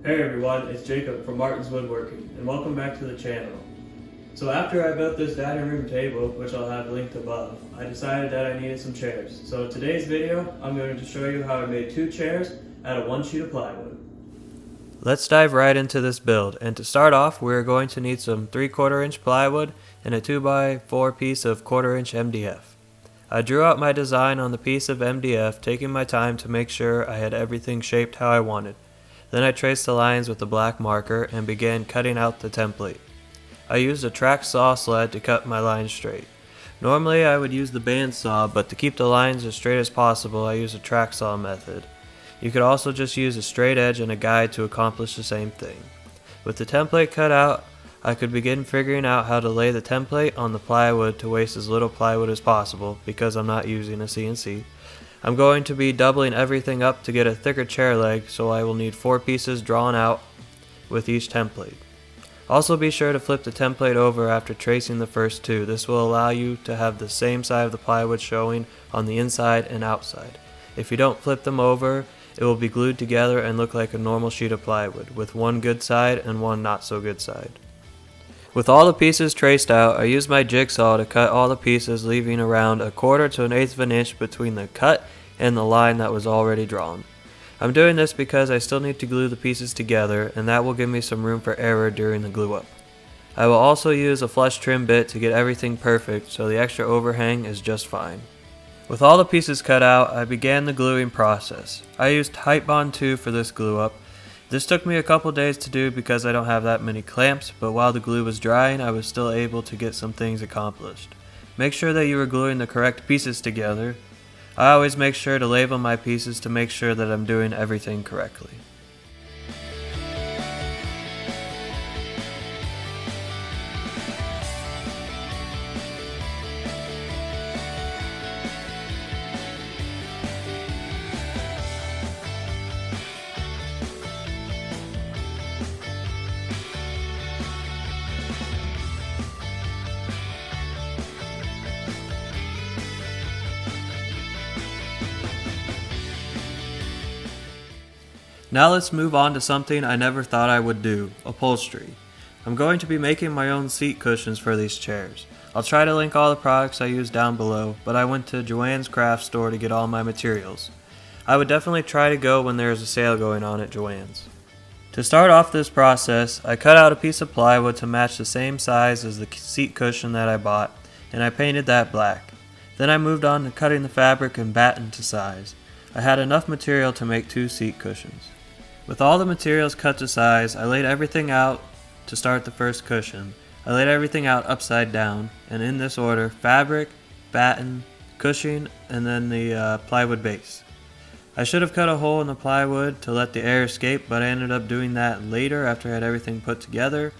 Hey everyone, it's Jacob from Martin's Woodworking, and welcome back to the channel. So after I built this dining room table, which I'll have linked above, I decided that I needed some chairs. So in today's video, I'm going to show you how I made 2 chairs out of 1 sheet of plywood. Let's dive right into this build, and to start off, we're going to need some 3/4 inch plywood and a 2x4 piece of 1/4 inch MDF. I drew out my design on the piece of MDF, taking my time to make sure I had everything shaped how I wanted. Then I traced the lines with a black marker and began cutting out the template. I used a track saw sled to cut my lines straight. Normally I would use the bandsaw, but to keep the lines as straight as possible I use a track saw method. You could also just use a straight edge and a guide to accomplish the same thing. With the template cut out, I could begin figuring out how to lay the template on the plywood to waste as little plywood as possible because I'm not using a CNC. I'm going to be doubling everything up to get a thicker chair leg, so I will need 4 pieces drawn out with each template. Also be sure to flip the template over after tracing the first 2. This will allow you to have the same side of the plywood showing on the inside and outside. If you don't flip them over, it will be glued together and look like a normal sheet of plywood, with one good side and one not so good side. With all the pieces traced out, I used my jigsaw to cut all the pieces, leaving around 1/4 to 1/8 of an inch between the cut and the line that was already drawn. I'm doing this because I still need to glue the pieces together, and that will give me some room for error during the glue up. I will also use a flush trim bit to get everything perfect, so the extra overhang is just fine. With all the pieces cut out, I began the gluing process. I used Titebond 2 for this glue up. This took me a couple days to do because I don't have that many clamps, but while the glue was drying, I was still able to get some things accomplished. Make sure that you are gluing the correct pieces together. I always make sure to label my pieces to make sure that I'm doing everything correctly. Now let's move on to something I never thought I would do, upholstery. I'm going to be making my own seat cushions for these chairs. I'll try to link all the products I use down below, but I went to JOANN's craft store to get all my materials. I would definitely try to go when there is a sale going on at JOANN's. To start off this process, I cut out a piece of plywood to match the same size as the seat cushion that I bought, and I painted that black. Then I moved on to cutting the fabric and batten to size. I had enough material to make 2 seat cushions. With all the materials cut to size, I laid everything out to start the first cushion. I laid everything out upside down, and in this order: fabric, batten, cushion, and then the plywood base. I should have cut a hole in the plywood to let the air escape, but I ended up doing that later after I had everything put together.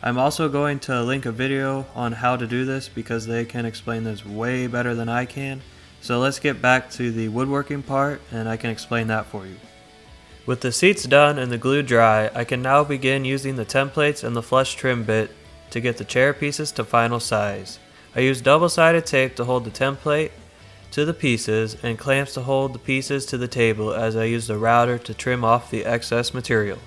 I'm also going to link a video on how to do this because they can explain this way better than I can. So let's get back to the woodworking part and I can explain that for you. With the seats done and the glue dry, I can now begin using the templates and the flush trim bit to get the chair pieces to final size. I used double-sided tape to hold the template to the pieces and clamps to hold the pieces to the table as I used a router to trim off the excess material.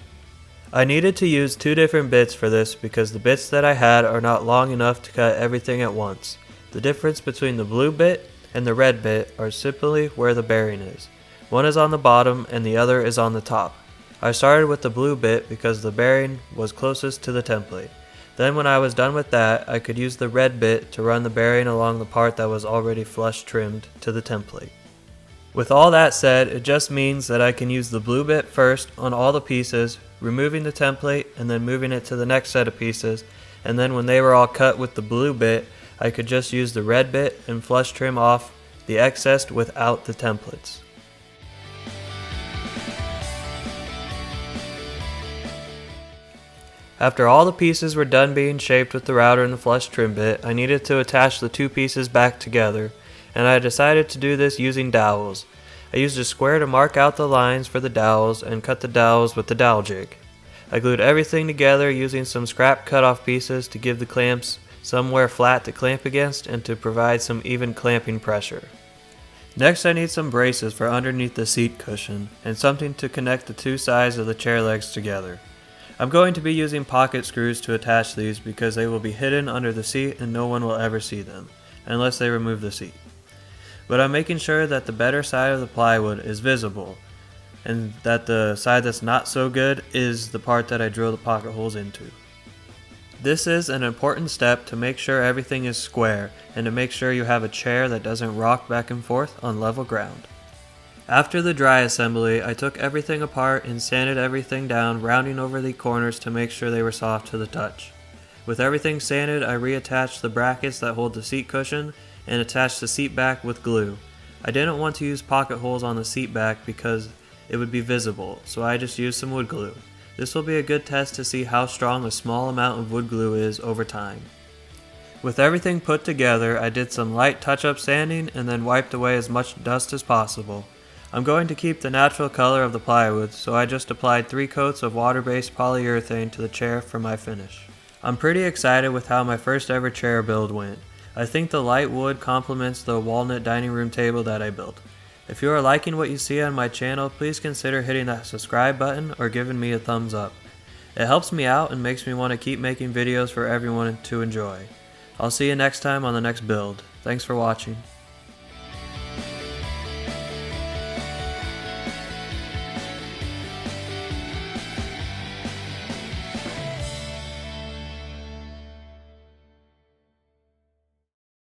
I needed to use 2 different bits for this because the bits that I had are not long enough to cut everything at once. The difference between the blue bit and the red bit are simply where the bearing is. One is on the bottom and the other is on the top. I started with the blue bit because the bearing was closest to the template. Then when I was done with that, I could use the red bit to run the bearing along the part that was already flush trimmed to the template. With all that said, it just means that I can use the blue bit first on all the pieces, removing the template and then moving it to the next set of pieces, and then when they were all cut with the blue bit, I could just use the red bit and flush trim off the excess without the templates. After all the pieces were done being shaped with the router and the flush trim bit, I needed to attach the 2 pieces back together, and I decided to do this using dowels. I used a square to mark out the lines for the dowels and cut the dowels with the dowel jig. I glued everything together using some scrap cut-off pieces to give the clamps somewhere flat to clamp against and to provide some even clamping pressure. Next, I need some braces for underneath the seat cushion and something to connect the two sides of the chair legs together. I'm going to be using pocket screws to attach these because they will be hidden under the seat and no one will ever see them, unless they remove the seat. But I'm making sure that the better side of the plywood is visible, and that the side that's not so good is the part that I drill the pocket holes into. This is an important step to make sure everything is square and to make sure you have a chair that doesn't rock back and forth on level ground. After the dry assembly, I took everything apart and sanded everything down, rounding over the corners to make sure they were soft to the touch. With everything sanded, I reattached the brackets that hold the seat cushion and attached the seat back with glue. I didn't want to use pocket holes on the seat back because it would be visible, so I just used some wood glue. This will be a good test to see how strong a small amount of wood glue is over time. With everything put together, I did some light touch-up sanding and then wiped away as much dust as possible. I'm going to keep the natural color of the plywood, so I just applied 3 coats of water-based polyurethane to the chair for my finish. I'm pretty excited with how my first ever chair build went. I think the light wood complements the walnut dining room table that I built. If you are liking what you see on my channel, please consider hitting that subscribe button or giving me a thumbs up. It helps me out and makes me want to keep making videos for everyone to enjoy. I'll see you next time on the next build. Thanks for watching.